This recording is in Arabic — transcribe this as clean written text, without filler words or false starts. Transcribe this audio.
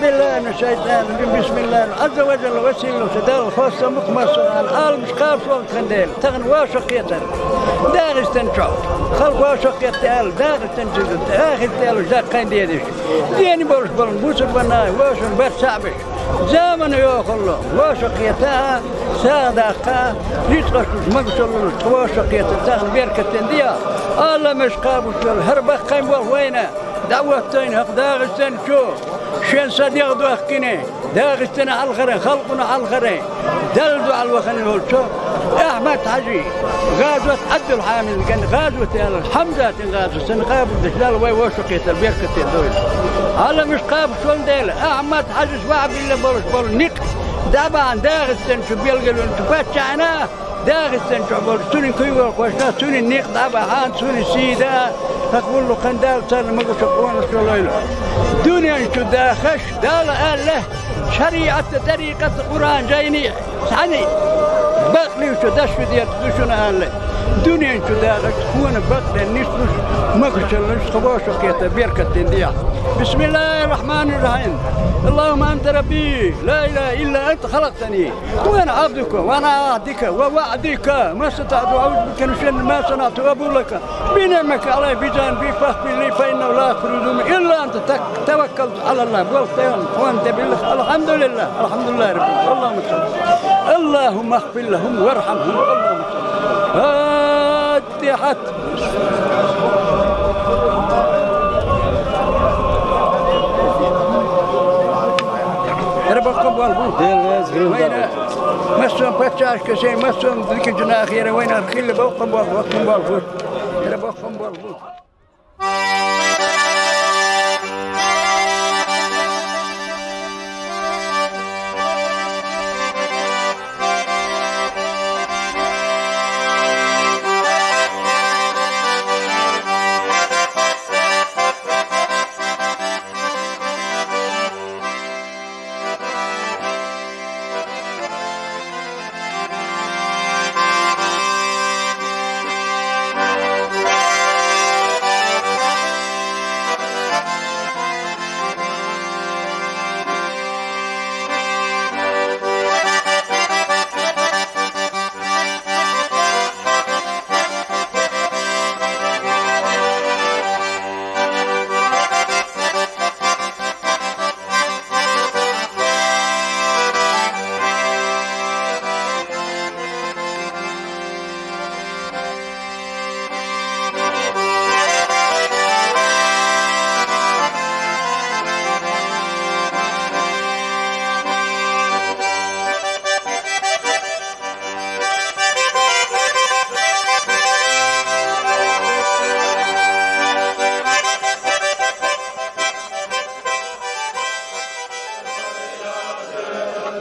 بالله من الشيطان الرجيم. بسم الله عز وجل وسيله سدال الخاصة مقمصة على المشقاف والخنديل تغن واشقيتن داغستن شوف خلق واشقيتن داغستن جزء آخر تالو زاق خنديدش ديني بولش بولن بوسر بناي واشن بات صعبش زمن يوخلو واشقيتها سادقا ريتقشوش مقصلوش واشقيتن تغن بيركتن ديا الله مشقابوش هربخ قيم وينه دعوتين هق داغستن شوف شين صديق دو أخكيني داغستنا على الخرين خلقنا على الخرين دلدوا على الوخن الهلسو أحمد حجي غازوة عبد الحامد كان غازوة الحمزة غازوة سنقابل دشلال وي وشقيت البيركة الدول على مش قابل شون ديل أحمد حجي سواعب إلا بولش نق دابا داغستن شو بيلقلوا انتو فاتشعنا داغستن شو بولش سوني كيوال قوشنا سوني نق دابا هان سوني سيدا تقول له قندال صار مقص قوان الشليل دنيا شو داخش دال الله شريعة طريقة القرآن جايني ثاني بقلي شو داش في ديت دوشنا الله دنيا شو داخش كون بقل النسوس مقص الخواش وكيت بيركة ديا بسم الله الرحمن الرحيم اللهم أنت ربي لا إله إلا أنت خلقتني وأنا عبدك وأنا عهدك ووعدك ما استطعت أعوذ بك من شر ما صنعت وأبو لك بنعمك علي بجانبي فاغفر لي فإنه لا يغفر الذنوب إلا أنت توكلت على الله وأنت بالله الحمد لله الحمد لله رب اللهم صل اللهم اغفر لهم وارحمهم اللهم صل فاتحة ربكم والبوت وين مسهم بتشاش كشيء مسهم ذيك الجناخير وين الخيل بوقم والبوت ربكم والبوت